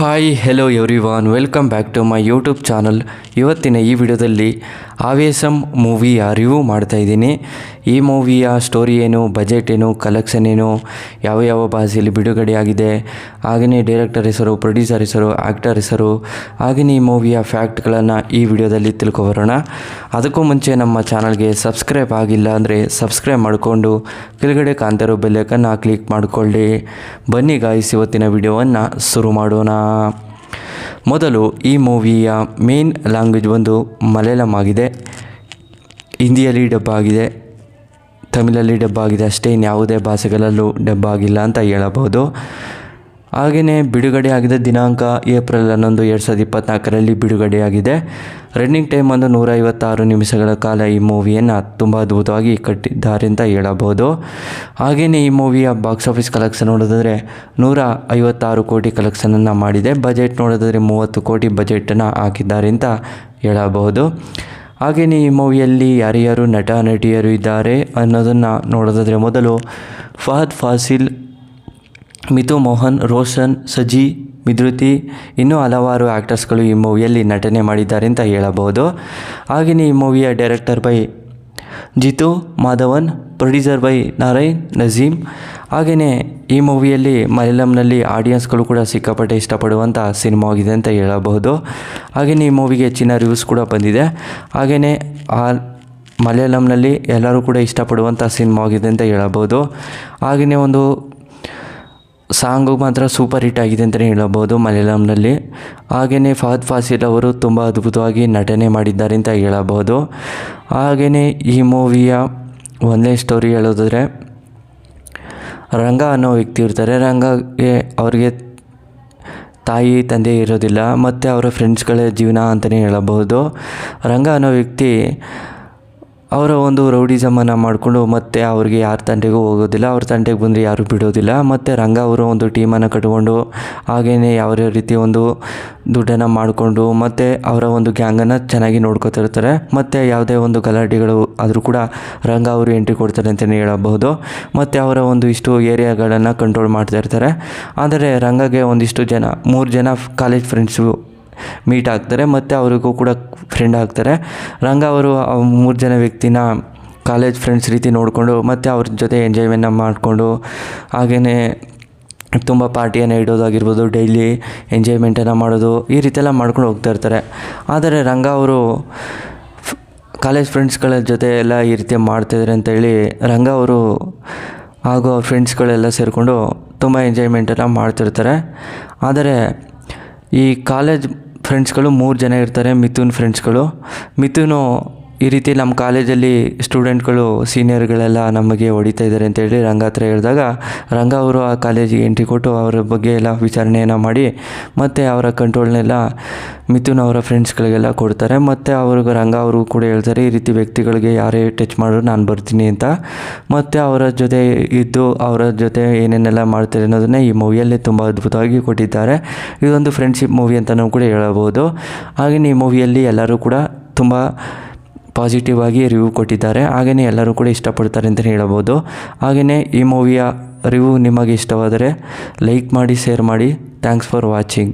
Hi hello everyone, welcome back to my YouTube channel. ಇವತ್ತಿನ ಈ ವಿಡಿಯೋದಲ್ಲಿ ಆವೇಶಂ ಮೂವಿಯ ರಿವ್ಯೂ ಮಾಡ್ತಾಯಿದ್ದೀನಿ. ಈ ಮೂವಿಯ ಸ್ಟೋರಿ ಏನು, ಬಜೆಟ್ ಏನು, ಕಲೆಕ್ಷನ್ ಏನು, ಯಾವ ಯಾವ ಭಾಷೆಯಲ್ಲಿ ಬಿಡುಗಡೆಯಾಗಿದೆ, ಹಾಗೆಯೇ ಡೈರೆಕ್ಟರ್ ಹೆಸರು, ಪ್ರೊಡ್ಯೂಸರ್ ಹೆಸರು, ಆ್ಯಕ್ಟರ್ ಹೆಸರು, ಹಾಗೆಯೇ ಈ ಮೂವಿಯ ಫ್ಯಾಕ್ಟ್ಗಳನ್ನು ಈ ವಿಡಿಯೋದಲ್ಲಿ ತಿಳ್ಕೊಬರೋಣ. ಅದಕ್ಕೂ ಮುಂಚೆ ನಮ್ಮ ಚಾನಲ್ಗೆ ಸಬ್ಸ್ಕ್ರೈಬ್ ಆಗಿಲ್ಲ ಅಂದರೆ ಸಬ್ಸ್ಕ್ರೈಬ್ ಮಾಡಿಕೊಂಡು ಕೆಳಗಡೆ ಕಾಣ್ತಿರೋ ಬೆಲ್ಲೈಕನ್ನು ಕ್ಲಿಕ್ ಮಾಡಿಕೊಳ್ಳಿ. ಬನ್ನಿ ಗಾಯ್ಸ್, ಇವತ್ತಿನ ವಿಡಿಯೋವನ್ನು ಶುರು ಮಾಡೋಣ. ಮೊದಲು ಈ ಮೂವಿಯ ಮೇನ್ ಲ್ಯಾಂಗ್ವೇಜ್ ಒಂದು ಮಲಯಾಳಂ ಆಗಿದೆ, ಹಿಂದಿಯಲ್ಲಿ ಡಬ್ ಆಗಿದೆ, ತಮಿಳಲ್ಲಿ ಡಬ್ ಆಗಿದೆ ಅಷ್ಟೇ, ಇನ್ಯಾವುದೇ ಭಾಷೆಗಳಲ್ಲೂ ಡಬ್ ಆಗಿಲ್ಲ ಅಂತ ಹೇಳಬಹುದು. ಹಾಗೆಯೇ ಬಿಡುಗಡೆ ಆಗಿದ್ದ ದಿನಾಂಕ ಏಪ್ರಿಲ್ 11, 2024ರಲ್ಲಿ ಬಿಡುಗಡೆಯಾಗಿದೆ. ರನ್ನಿಂಗ್ ಟೈಮ್ ಒಂದು 156 ನಿಮಿಷಗಳ ಕಾಲ ಈ ಮೂವಿಯನ್ನು ತುಂಬ ಅದ್ಭುತವಾಗಿ ಕಟ್ಟಿದ್ದಾರೆ ಅಂತ ಹೇಳಬಹುದು. ಹಾಗೆಯೇ ಈ ಮೂವಿಯ ಬಾಕ್ಸ್ ಆಫೀಸ್ ಕಲೆಕ್ಷನ್ ನೋಡೋದಾದರೆ 156 ಕೋಟಿ ಕಲೆಕ್ಷನನ್ನು ಮಾಡಿದೆ. ಬಜೆಟ್ ನೋಡೋದಾದರೆ 30 ಕೋಟಿ ಬಜೆಟನ್ನು ಹಾಕಿದ್ದಾರೆ ಅಂತ ಹೇಳಬಹುದು. ಹಾಗೆಯೇ ಈ ಮೂವಿಯಲ್ಲಿ ಯಾರ್ಯಾರು ನಟ ನಟಿಯರು ಇದ್ದಾರೆ ಅನ್ನೋದನ್ನು ನೋಡೋದಾದರೆ ಮೊದಲು ಫಹದ್ ಫಾಸಿಲ್, ಮಿತು ಮೋಹನ್, ರೋಷನ್, ಸಜಿ, ಮಿದ್ರುತಿ, ಇನ್ನೂ ಹಲವಾರು ಆ್ಯಕ್ಟರ್ಸ್ಗಳು ಈ ಮೂವಿಯಲ್ಲಿ ನಟನೆ ಮಾಡಿದ್ದಾರೆ ಅಂತ ಹೇಳಬಹುದು. ಹಾಗೆಯೇ ಈ ಮೂವಿಯ director by Jithu Madhavan, producer by Narayan Nazeem. ಹಾಗೆಯೇ ಈ ಮೂವಿಯಲ್ಲಿ ಮಲಯಾಳಂನಲ್ಲಿ ಆಡಿಯನ್ಸ್ಗಳು ಕೂಡ ಸಿಕ್ಕಾಪಟ್ಟೆ ಇಷ್ಟಪಡುವಂಥ ಸಿನಿಮಾ ಆಗಿದೆ ಅಂತ ಹೇಳಬಹುದು. ಹಾಗೆಯೇ ಈ ಮೂವಿಗೆ ಹೆಚ್ಚಿನ ರಿವ್ಯೂಸ್ ಕೂಡ ಬಂದಿದೆ. ಹಾಗೆಯೇ ಮಲಯಾಳಂನಲ್ಲಿ ಎಲ್ಲರೂ ಕೂಡ ಇಷ್ಟಪಡುವಂಥ ಸಿನಿಮಾ ಆಗಿದೆ ಅಂತ ಹೇಳಬಹುದು. ಹಾಗೆಯೇ ಒಂದು ಸಾಂಗು ಮಾತ್ರ ಸೂಪರ್ ಹಿಟ್ ಆಗಿದೆ ಅಂತಲೇ ಹೇಳಬಹುದು ಮಲಯಾಳಂನಲ್ಲಿ. ಹಾಗೆಯೇ ಫಹದ್ ಫಾಸಿಲ್ ಅವರು ತುಂಬ ಅದ್ಭುತವಾಗಿ ನಟನೆ ಮಾಡಿದ್ದಾರೆ ಅಂತ ಹೇಳಬಹುದು. ಹಾಗೆಯೇ ಈ ಮೂವಿಯ ಒಂದೇ ಸ್ಟೋರಿ ಹೇಳೋದಾದರೆ, ರಂಗ ಅನ್ನೋ ವ್ಯಕ್ತಿ ಇರ್ತಾರೆ. ರಂಗಗೆ ಅವ್ರಿಗೆ ತಾಯಿ ತಂದೆ ಇರೋದಿಲ್ಲ ಮತ್ತು ಅವರ ಫ್ರೆಂಡ್ಸ್ಗಳೇ ಜೀವನ ಅಂತಲೇ ಹೇಳಬಹುದು. ರಂಗ ಅನ್ನೋ ವ್ಯಕ್ತಿ ಅವರ ಒಂದು ರೌಡಿಸಮನ್ನು ಮಾಡಿಕೊಂಡು ಮತ್ತು ಅವ್ರಿಗೆ ಯಾರ ತಂಟೆಗೂ ಹೋಗೋದಿಲ್ಲ, ಅವ್ರ ತಂಟೆಗೆ ಬಂದರೆ ಯಾರೂ ಬಿಡೋದಿಲ್ಲ. ಮತ್ತು ರಂಗ ಅವರು ಒಂದು ಟೀಮನ್ನು ಕಟ್ಕೊಂಡು ಹಾಗೆಯೇ ಯಾವ ರೀತಿ ಒಂದು ದುಡ್ಡನ್ನು ಮಾಡಿಕೊಂಡು ಮತ್ತು ಅವರ ಒಂದು ಗ್ಯಾಂಗನ್ನು ಚೆನ್ನಾಗಿ ನೋಡ್ಕೊತಿರ್ತಾರೆ. ಮತ್ತು ಯಾವುದೇ ಒಂದು ಗಲಾಟೆಗಳು ಆದರೂ ಕೂಡ ರಂಗ ಅವರು ಎಂಟ್ರಿ ಕೊಡ್ತಾರೆ ಅಂತಲೇ ಹೇಳಬಹುದು. ಮತ್ತು ಅವರ ಒಂದು ಇಷ್ಟು ಏರಿಯಾಗಳನ್ನು ಕಂಟ್ರೋಲ್ ಮಾಡ್ತಾ ಇರ್ತಾರೆ. ಆದರೆ ರಂಗಗೆ ಒಂದಿಷ್ಟು ಜನ 3 ಜನ ಕಾಲೇಜ್ ಫ್ರೆಂಡ್ಸು ಮೀಟ್ ಆಗ್ತಾರೆ ಮತ್ತು ಅವರಿಗೂ ಕೂಡ ಫ್ರೆಂಡ್ ಆಗ್ತಾರೆ. ರಂಗ ಅವರು 3 ಜನ ವ್ಯಕ್ತಿನ ಕಾಲೇಜ್ ಫ್ರೆಂಡ್ಸ್ ರೀತಿ ನೋಡಿಕೊಂಡು ಮತ್ತು ಅವ್ರ ಜೊತೆ ಎಂಜಾಯ್ಮೆಂಟ್ನ ಮಾಡಿಕೊಂಡು ಹಾಗೆಯೇ ತುಂಬ ಪಾರ್ಟಿಯನ್ನು ಇಡೋದಾಗಿರ್ಬೋದು, ಡೈಲಿ ಎಂಜಾಯ್ಮೆಂಟನ್ನು ಮಾಡೋದು, ಈ ರೀತಿಯೆಲ್ಲ ಮಾಡ್ಕೊಂಡು ಹೋಗ್ತಾ ಇರ್ತಾರೆ. ಆದರೆ ರಂಗ ಅವರು ಕಾಲೇಜ್ ಫ್ರೆಂಡ್ಸ್ಗಳ ಜೊತೆ ಎಲ್ಲ ಈ ರೀತಿ ಮಾಡ್ತಾಯಿದ್ದಾರೆ ಅಂತೇಳಿ ರಂಗ ಅವರು ಹಾಗೂ ಅವ್ರ ಫ್ರೆಂಡ್ಸ್ಗಳೆಲ್ಲ ಸೇರಿಕೊಂಡು ತುಂಬ ಎಂಜಾಯ್ಮೆಂಟನ್ನು ಮಾಡ್ತಿರ್ತಾರೆ. ಆದರೆ ಈ ಕಾಲೇಜ್ ಫ್ರೆಂಡ್ಸ್ಗಳು 3 ಜನ ಇರ್ತಾರೆ, ಮಿಥುನ್ ಫ್ರೆಂಡ್ಸ್ಗಳು. ಮಿಥುನು ಈ ರೀತಿ ನಮ್ಮ ಕಾಲೇಜಲ್ಲಿ ಸ್ಟೂಡೆಂಟ್ಗಳು ಸೀನಿಯರ್ಗಳೆಲ್ಲ ನಮಗೆ ಹೊಡಿತಾ ಇದ್ದಾರೆ ಅಂತೇಳಿ ರಂಗ ಹತ್ರ ಹೇಳಿದಾಗ ರಂಗ ಅವರು ಆ ಕಾಲೇಜಿಗೆ ಎಂಟ್ರಿ ಕೊಟ್ಟು ಅವರ ಬಗ್ಗೆ ಎಲ್ಲ ವಿಚಾರಣೆಯನ್ನು ಮಾಡಿ ಮತ್ತು ಅವರ ಕಂಟ್ರೋಲ್ನೆಲ್ಲ ಮಿಥುನ್ ಅವರ ಫ್ರೆಂಡ್ಸ್ಗಳಿಗೆಲ್ಲ ಕೊಡ್ತಾರೆ. ಮತ್ತು ಅವ್ರಿಗೆ ರಂಗ ಅವರು ಕೂಡ ಹೇಳ್ತಾರೆ, ಈ ರೀತಿ ವ್ಯಕ್ತಿಗಳಿಗೆ ಯಾರೇ ಟಚ್ ಮಾಡಿದ್ರು ನಾನು ಬರ್ತೀನಿ ಅಂತ. ಮತ್ತು ಅವರ ಜೊತೆ ಇದ್ದು ಅವರ ಜೊತೆ ಏನೇನೆಲ್ಲ ಮಾಡ್ತಾರೆ ಅನ್ನೋದನ್ನು ಈ ಮೂವಿಯಲ್ಲಿ ತುಂಬ ಅದ್ಭುತವಾಗಿ ಕೊಟ್ಟಿದ್ದಾರೆ. ಇದೊಂದು ಫ್ರೆಂಡ್ಶಿಪ್ ಮೂವಿ ಅಂತಲೂ ಕೂಡ ಹೇಳಬಹುದು. ಹಾಗೆಯೇ ಈ ಮೂವಿಯಲ್ಲಿ ಎಲ್ಲರೂ ಕೂಡ ತುಂಬ ಪಾಸಿಟಿವ್ ಆಗಿ ರಿವ್ಯೂ ಕೊಟ್ಟಿದ್ದಾರೆ. ಹಾಗೆಯೇ ಎಲ್ಲರೂ ಕೂಡ ಇಷ್ಟಪಡ್ತಾರೆ ಅಂತಲೇ ಹೇಳಬಹುದು. ಹಾಗೆಯೇ ಈ ಮೂವಿಯ ರಿವ್ಯೂ ನಿಮಗೆ ಇಷ್ಟವಾದರೆ ಲೈಕ್ ಮಾಡಿ, ಶೇರ್ ಮಾಡಿ. Thanks for watching.